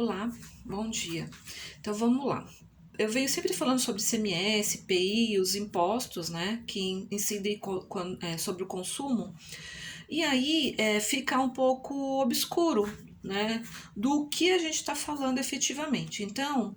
Olá, bom dia. Então vamos lá. Eu venho sempre falando sobre ICMS, PI, os impostos, né, que incidem sobre o consumo, e aí fica um pouco obscuro, né, do que a gente está falando efetivamente. Então,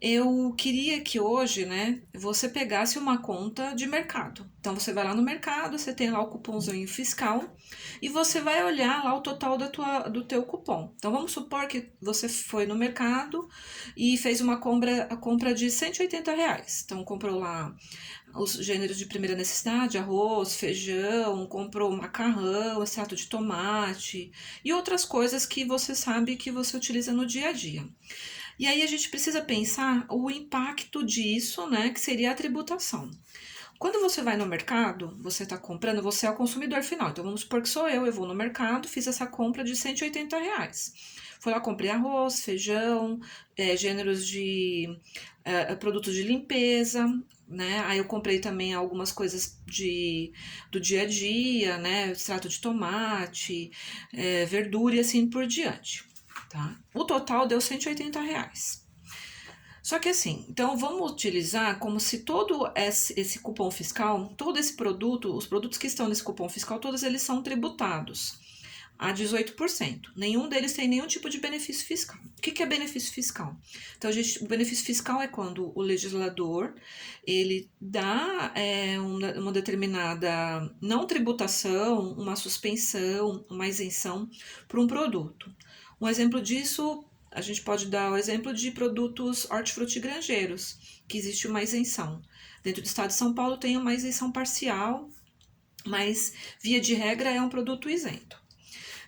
eu queria que hoje, né, você pegasse uma conta de mercado. Então você vai lá no mercado, você tem lá o cupomzinho fiscal e você vai olhar lá o total do teu cupom. Então vamos supor que você foi no mercado e fez a compra de R$ 180. Então comprou lá os gêneros de primeira necessidade, arroz, feijão, comprou macarrão, extrato de tomate e outras coisas que você sabe que você utiliza no dia a dia. E aí a gente precisa pensar o impacto disso, né, que seria a tributação. Quando você vai no mercado, você está comprando, você é o consumidor final. Então vamos supor que sou eu vou no mercado, fiz essa compra de R$ 180. Fui lá, comprei arroz, feijão, gêneros de produtos de limpeza, né? Aí eu comprei também algumas coisas do dia a dia, né? Extrato de tomate, verdura e assim por diante. Tá? O total deu R$ 180. Só que assim, então vamos utilizar como se todo esse cupom fiscal, todo esse produto, os produtos que estão nesse cupom fiscal, todos eles são tributados a 18%. Nenhum deles tem nenhum tipo de benefício fiscal. O que é benefício fiscal? Então, o benefício fiscal é quando o legislador ele dá uma determinada não tributação, uma suspensão, uma isenção para um produto. Um exemplo disso, a gente pode dar o exemplo de produtos hortifrutigranjeiros, que existe uma isenção. Dentro do estado de São Paulo tem uma isenção parcial, mas via de regra é um produto isento.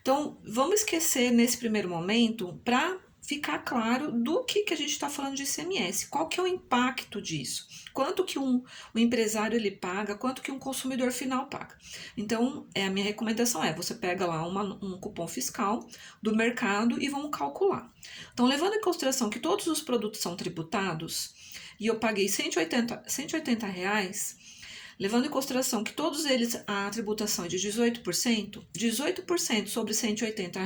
Então, vamos esquecer nesse primeiro momento para ficar claro do que a gente está falando de ICMS, qual que é o impacto disso, quanto que um empresário ele paga, quanto que um consumidor final paga. Então, a minha recomendação é, você pega lá um cupom fiscal do mercado e vamos calcular. Então, levando em consideração que todos os produtos são tributados, e eu paguei R$ 180, levando em consideração que todos eles a tributação é de 18% sobre R$ 180,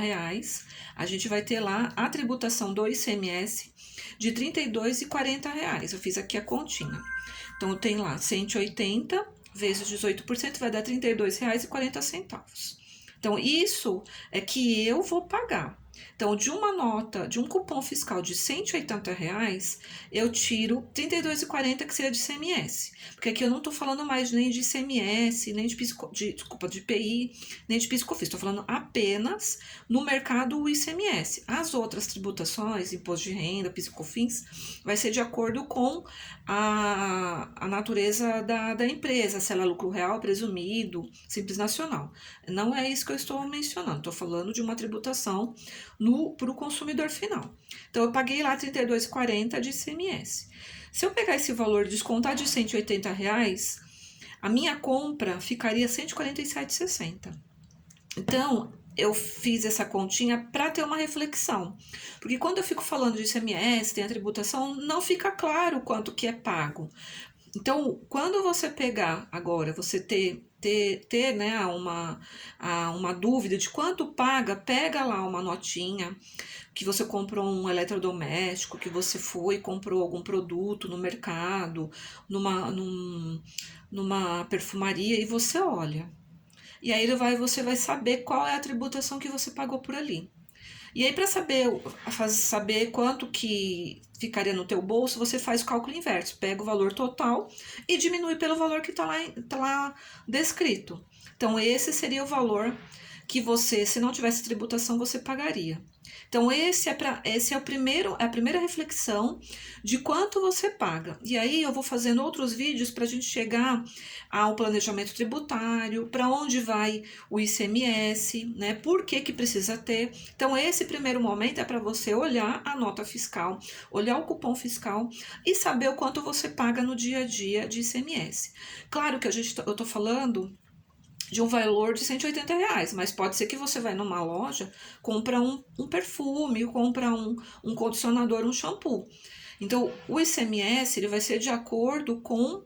a gente vai ter lá a tributação do ICMS de R$ 32,40. Eu fiz aqui a continha. Então tem lá 180 vezes 18% vai dar R$ 32,40. Então isso é que eu vou pagar. Então, de uma nota, de um cupom fiscal de R$ 180, eu tiro R$ 32,40 que seria de ICMS. Porque aqui eu não estou falando mais nem de ICMS, nem de PI, nem de PIS/COFINS. Estou falando apenas no mercado o ICMS. As outras tributações, imposto de renda, PIS/COFINS, vai ser de acordo com a natureza da empresa, se ela é lucro real, presumido, simples nacional. Não é isso que eu estou mencionando. Estou falando de uma tributação para o consumidor final. Então, eu paguei lá R$ 32,40 de ICMS. Se eu pegar esse valor e descontar de R$ 180, a minha compra ficaria R$ 147,60. Então, eu fiz essa continha para ter uma reflexão. Porque quando eu fico falando de ICMS, tem a tributação, não fica claro quanto que é pago. Então, quando você pegar agora, você ter né, uma dúvida de quanto paga, pega lá uma notinha que você comprou um eletrodoméstico, que você foi e comprou algum produto no mercado, numa perfumaria, e você olha. E aí você vai saber qual é a tributação que você pagou por ali. E aí, para saber quanto que ficaria no teu bolso, você faz o cálculo inverso. Pega o valor total e diminui pelo valor que está lá descrito. Então, esse seria o valor que você, se não tivesse tributação, você pagaria. Então, esse é a primeira reflexão de quanto você paga. E aí eu vou fazendo outros vídeos para a gente chegar ao planejamento tributário, para onde vai o ICMS, né? Por que precisa ter. Então, esse primeiro momento é para você olhar a nota fiscal, olhar o cupom fiscal e saber o quanto você paga no dia a dia de ICMS. Claro que eu estou falando de um valor de R$ 180, mas pode ser que você vai numa loja, compra um perfume, compra um condicionador, um shampoo. Então, o ICMS ele vai ser de acordo com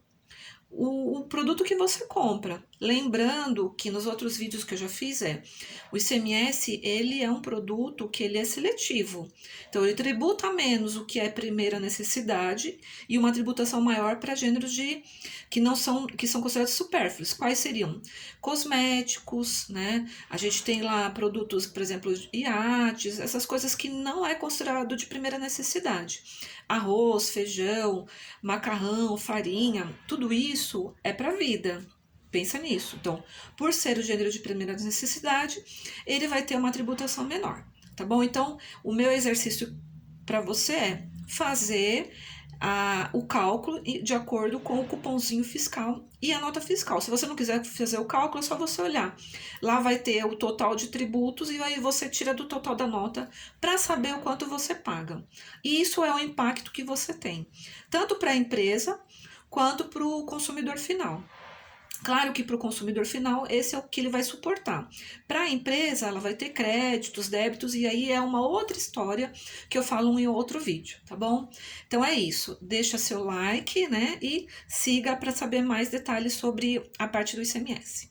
o produto que você compra. Lembrando que nos outros vídeos que eu já fiz o ICMS, ele é um produto que ele é seletivo. Então ele tributa menos o que é primeira necessidade e uma tributação maior para gêneros que são considerados supérfluos. Quais seriam? Cosméticos, né? A gente tem lá produtos, por exemplo, iates, essas coisas que não é considerado de primeira necessidade. Arroz, feijão, macarrão, farinha, tudo isso é para a vida. Pensa nisso. Então, por ser o gênero de primeira necessidade, ele vai ter uma tributação menor, tá bom? Então, o meu exercício para você é fazer o cálculo de acordo com o cupomzinho fiscal e a nota fiscal. Se você não quiser fazer o cálculo, é só você olhar. Lá vai ter o total de tributos e aí você tira do total da nota para saber o quanto você paga. E isso é o impacto que você tem, tanto para a empresa quanto para o consumidor final. Claro que para o consumidor final, esse é o que ele vai suportar. Para a empresa, ela vai ter créditos, débitos, e aí é uma outra história que eu falo em outro vídeo, tá bom? Então é isso. Deixa seu like, né? E siga para saber mais detalhes sobre a parte do ICMS.